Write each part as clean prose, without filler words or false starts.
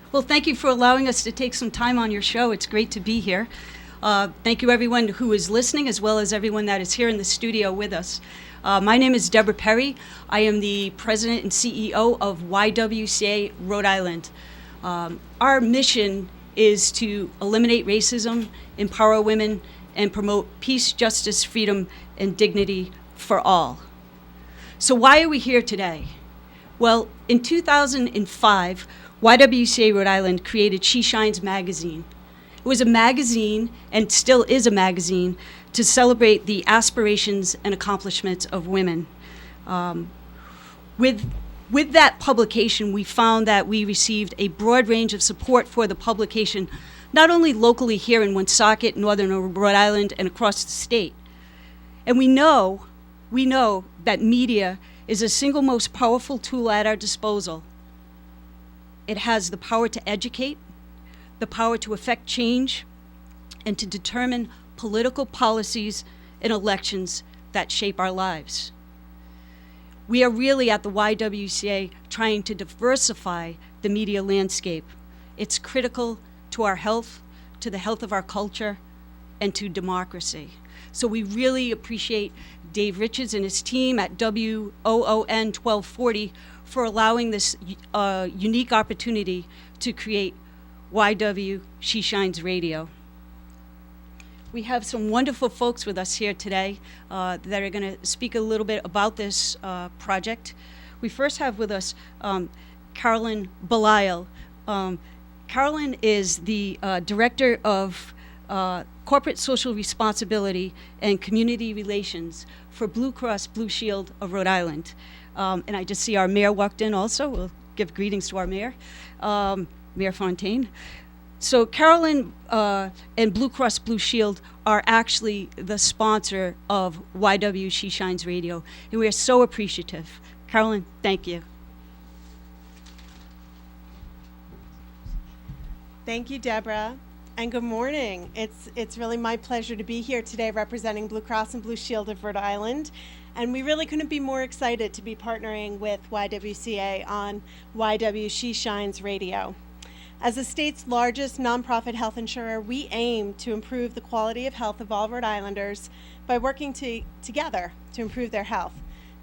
Well, thank you for allowing us to take some time on your show. It's great to be here. Thank you, everyone who is listening, as well as everyone that is here in the studio with us. My name is Deborah Perry. I am the president and CEO of YWCA Rhode Island. Our mission is to eliminate racism, empower women, and promote peace, justice, freedom, and dignity for all. So why are we here today? Well, in 2005, YWCA Rhode Island created She Shines magazine. It was a magazine, and still is a magazine, to celebrate the aspirations and accomplishments of women. With that publication, we found that we received a broad range of support for the publication, not only locally here in Woonsocket, Northern Rhode Island, and across the state. And we know that media is the single most powerful tool at our disposal. It has the power to educate, the power to affect change, and to determine political policies and elections that shape our lives. We are really at the YWCA trying to diversify the media landscape. It's critical to our health, to the health of our culture, and to democracy. So we really appreciate Dave Richards and his team at WOON 1240 for allowing this unique opportunity to create YW She Shines Radio. We have some wonderful folks with us here today that are going to speak a little bit about this project. We first have with us Carolyn Belisle. Carolyn is the Director of Corporate Social Responsibility and Community Relations for Blue Cross Blue Shield of Rhode Island. And I just see our mayor walked in also. We'll give greetings to our mayor, Mayor Fontaine. So Carolyn and Blue Cross Blue Shield are actually the sponsor of YW She Shines Radio, and we are so appreciative. Carolyn, thank you. Thank you, Deborah, and good morning. It's really my pleasure to be here today representing Blue Cross and Blue Shield of Rhode Island, and we really couldn't be more excited to be partnering with YWCA on YW She Shines Radio. As the state's largest nonprofit health insurer, we aim to improve the quality of health of all Rhode Islanders by working together to improve their health.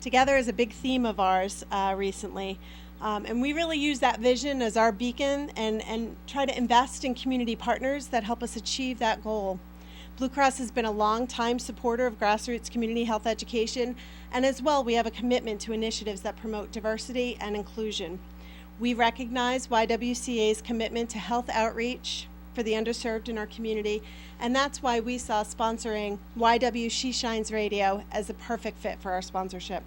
Together is a big theme of ours recently, and we really use that vision as our beacon and try to invest in community partners that help us achieve that goal. Blue Cross has been a long-time supporter of grassroots community health education, and as well, we have a commitment to initiatives that promote diversity and inclusion. We recognize YWCA's commitment to health outreach for the underserved in our community, and that's why we saw sponsoring YW She Shines Radio as a perfect fit for our sponsorship.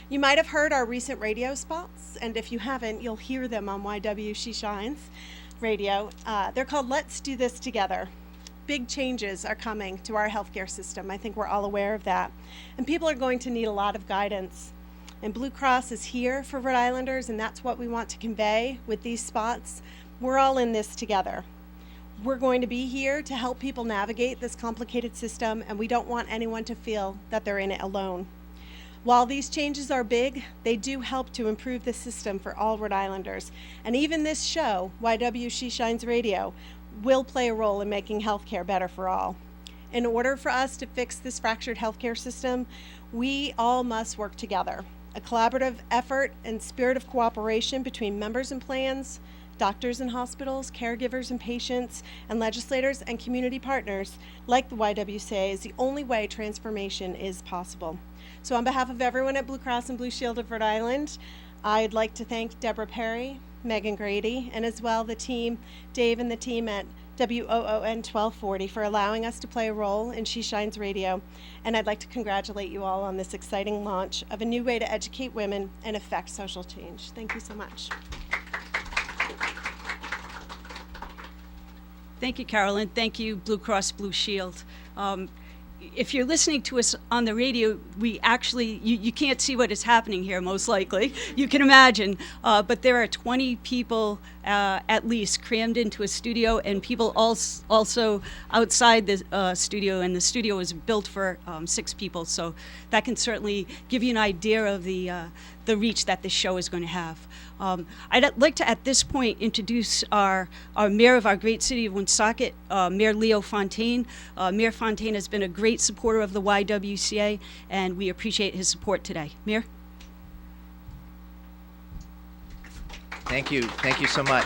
You might have heard our recent radio spots, and if you haven't, you'll hear them on YW She Shines Radio. They're called Let's Do This Together. Big changes are coming to our healthcare system. I think we're all aware of that. And people are going to need a lot of guidance. And Blue Cross is here for Rhode Islanders, and that's what we want to convey with these spots. We're all in this together. We're going to be here to help people navigate this complicated system, and we don't want anyone to feel that they're in it alone. While these changes are big, they do help to improve the system for all Rhode Islanders. And even this show, YW She Shines Radio, will play a role in making healthcare better for all. In order for us to fix this fractured healthcare system, we all must work together. A collaborative effort and spirit of cooperation between members and plans, doctors and hospitals, caregivers and patients, and legislators and community partners like the YWCA is the only way transformation is possible. So on behalf of everyone at Blue Cross and Blue Shield of Rhode Island, I'd like to thank Deborah Perry, Megan Grady, and as well the team, Dave and the team at WOON 1240 for allowing us to play a role in She Shines Radio. And I'd like to congratulate you all on this exciting launch of a new way to educate women and affect social change. Thank you so much. Thank you, Carolyn. Thank you, Blue Cross Blue Shield. If you're listening to us on the radio, we actually, you can't see what is happening here, most likely. You can imagine. But there are 20 people at least crammed into a studio, and people also outside the studio, and the studio is built for 6 people. So that can certainly give you an idea of the the reach that this show is going to have. I'd like to, at this point, introduce our mayor of our great city of Woonsocket, Mayor Leo Fontaine. Mayor Fontaine has been a great supporter of the YWCA, and we appreciate his support today. Mayor? Thank you so much.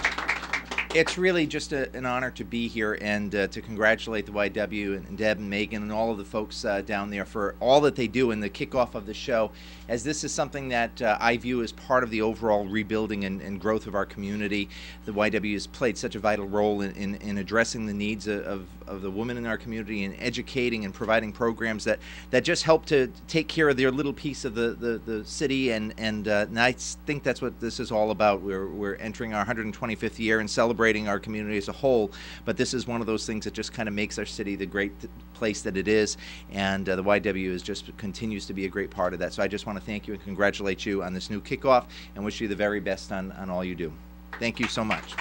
It's really just an honor to be here and to congratulate the YW and Deb and Megan and all of the folks down there for all that they do in the kickoff of the show, as this is something that I view as part of the overall rebuilding and growth of our community. The YW has played such a vital role in addressing the needs of the women in our community and educating and providing programs that just help to take care of their little piece of the city, and I think that's what this is all about. We're entering our 125th year and celebrating our community as a whole, but this is one of those things that just kind of makes our city the great place that it is, and the YW is just continues to be a great part of that. So I just want to thank you and congratulate you on this new kickoff and wish you the very best on all you do. Thank you so much.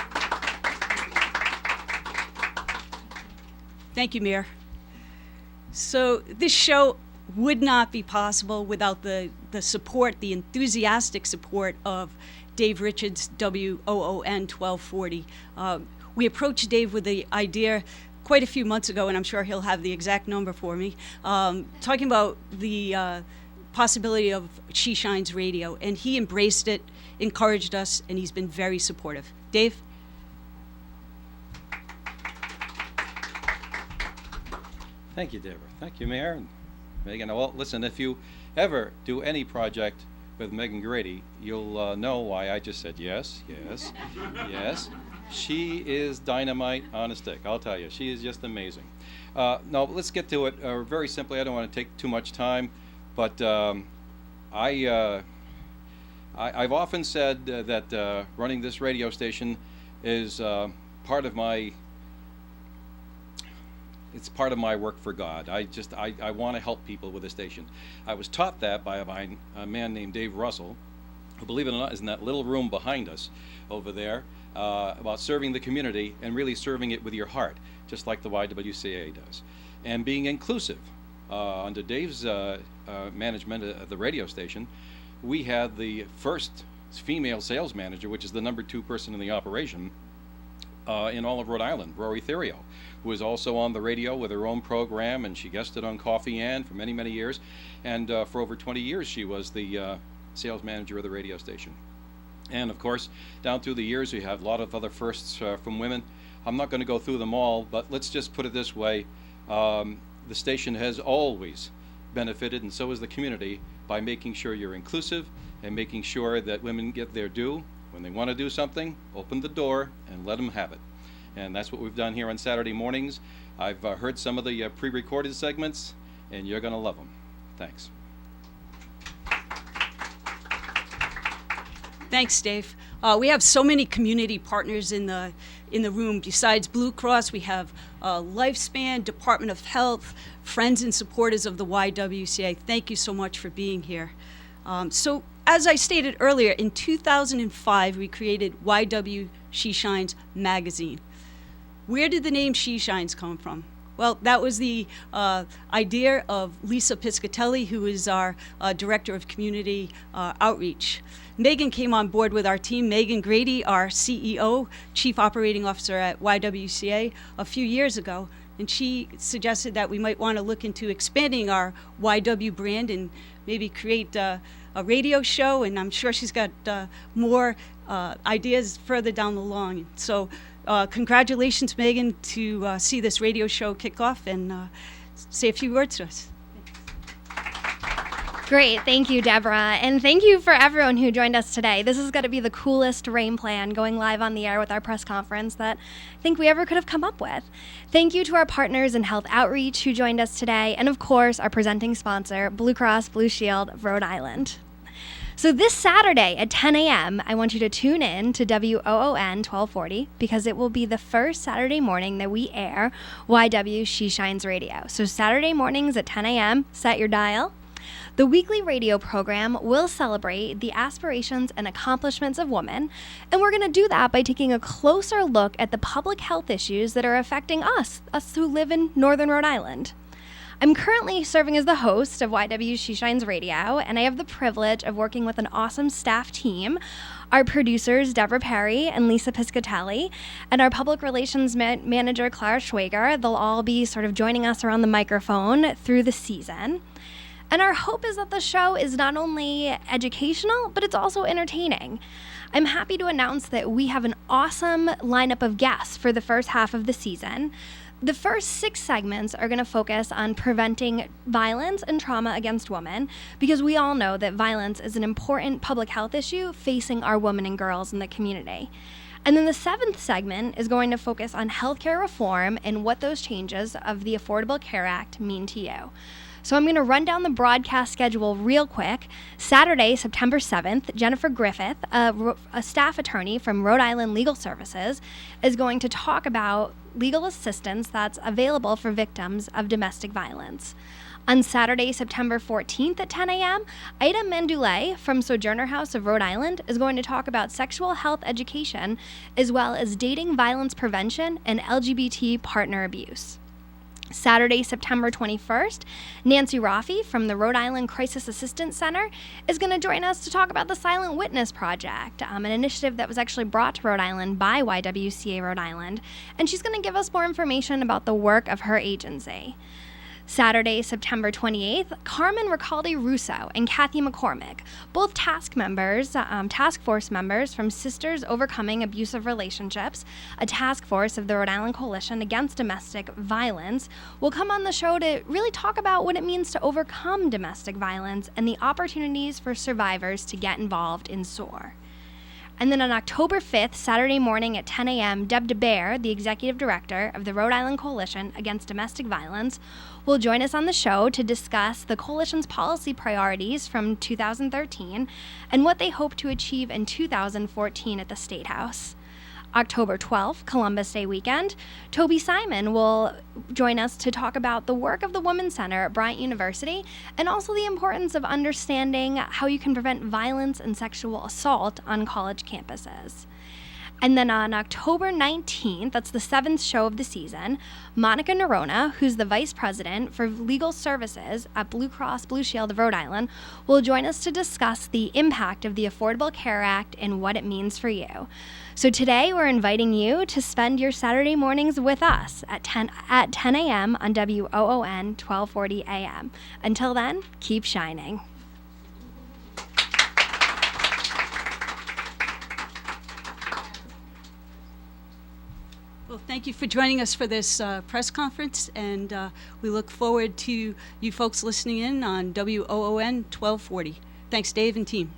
Thank you, Mayor. So this show would not be possible without the support, the enthusiastic support of Dave Richards, WOON 1240. We approached Dave with the idea quite a few months ago, and I'm sure he'll have the exact number for me, talking about the possibility of She Shines Radio, and he embraced it, encouraged us, and he's been very supportive. Dave? Thank you, Deborah. Thank you, Mayor and Megan. Well, listen, if you ever do any project with Megan Grady, you'll know why I just said yes, yes, yes. She is dynamite on a stick, I'll tell you. She is just amazing. Now, let's get to it very simply. I don't want to take too much time, but I've often said that running this radio station is part of my work for God. I want to help people with the station. I was taught that by a man named Dave Russell, who, believe it or not, is in that little room behind us over there, about serving the community and really serving it with your heart, just like the YWCA does. And being inclusive. Under Dave's management of the radio station, we had the first female sales manager, which is the number 2 person in the operation, in all of Rhode Island, Rory Therio, who is also on the radio with her own program, and she guested on Coffee Ann for many, many years. And for over 20 years, she was the sales manager of the radio station. And of course, down through the years, we have a lot of other firsts from women. I'm not going to go through them all, but let's just put it this way. The station has always benefited, and so has the community, by making sure you're inclusive and making sure that women get their due. When they want to do something, open the door and let them have it. And that's what we've done here on Saturday mornings. I've heard some of the pre-recorded segments, and you're going to love them. Thanks. Thanks, Dave. We have so many community partners in the room. Besides Blue Cross, we have Lifespan, Department of Health, friends and supporters of the YWCA. Thank you so much for being here. So, as I stated earlier, in 2005, we created YW She Shines magazine. Where did the name She Shines come from? Well, that was the idea of Lisa Piscatelli, who is our Director of Community Outreach. Megan came on board with our team. Megan Grady, our CEO, Chief Operating Officer at YWCA, a few years ago, and she suggested that we might want to look into expanding our YW brand and maybe create a radio show, and I'm sure she's got more ideas further down the line. So congratulations, Megan, to see this radio show kick off and say a few words to us. Great. Thank you, Deborah. And thank you for everyone who joined us today. This is going to be the coolest rain plan going live on the air with our press conference that I think we ever could have come up with. Thank you to our partners in Health Outreach who joined us today. And of course, our presenting sponsor, Blue Cross Blue Shield of Rhode Island. So this Saturday at 10 a.m., I want you to tune in to WOON 1240 because it will be the first Saturday morning that we air YW She Shines Radio. So Saturday mornings at 10 a.m., set your dial. The weekly radio program will celebrate the aspirations and accomplishments of women, and we're going to do that by taking a closer look at the public health issues that are affecting us who live in Northern Rhode Island. I'm currently serving as the host of YWCA Shines Radio, and I have the privilege of working with an awesome staff team. Our producers, Deborah Perry and Lisa Piscatelli, and our public relations manager, Clara Schwager. They'll all be sort of joining us around the microphone through the season. And our hope is that the show is not only educational, but it's also entertaining. I'm happy to announce that we have an awesome lineup of guests for the first half of the season. The first 6 segments are going to focus on preventing violence and trauma against women, because we all know that violence is an important public health issue facing our women and girls in the community. And then the 7th segment is going to focus on healthcare reform and what those changes of the Affordable Care Act mean to you. So I'm going to run down the broadcast schedule real quick. Saturday, September 7th, Jennifer Griffith, a staff attorney from Rhode Island Legal Services, is going to talk about legal assistance that's available for victims of domestic violence. On Saturday, September 14th at 10 a.m., Ida Mandoulet from Sojourner House of Rhode Island is going to talk about sexual health education, as well as dating violence prevention and LGBT partner abuse. Saturday, September 21st, Nancy Rafi from the Rhode Island Crisis Assistance Center is going to join us to talk about the Silent Witness Project, an initiative that was actually brought to Rhode Island by YWCA Rhode Island, and she's going to give us more information about the work of her agency. Saturday, September 28th, Carmen Ricaldi-Russo and Kathy McCormick, both task force members from Sisters Overcoming Abusive Relationships, a task force of the Rhode Island Coalition Against Domestic Violence, will come on the show to really talk about what it means to overcome domestic violence and the opportunities for survivors to get involved in SOAR. And then on October 5th, Saturday morning at 10 a.m., Deb DeBear, the Executive Director of the Rhode Island Coalition Against Domestic Violence, will join us on the show to discuss the Coalition's policy priorities from 2013 and what they hope to achieve in 2014 at the State House. October 12th, Columbus Day weekend, Toby Simon will join us to talk about the work of the Women's Center at Bryant University and also the importance of understanding how you can prevent violence and sexual assault on college campuses. And then on October 19th, that's the 7th show of the season, Monica Nerona, who's the Vice President for Legal Services at Blue Cross Blue Shield of Rhode Island, will join us to discuss the impact of the Affordable Care Act and what it means for you. So today we're inviting you to spend your Saturday mornings with us at 10 a.m. on WOON 1240 AM. Until then, keep shining. Well, thank you for joining us for this press conference, and we look forward to you folks listening in on WOON 1240. Thanks, Dave and team.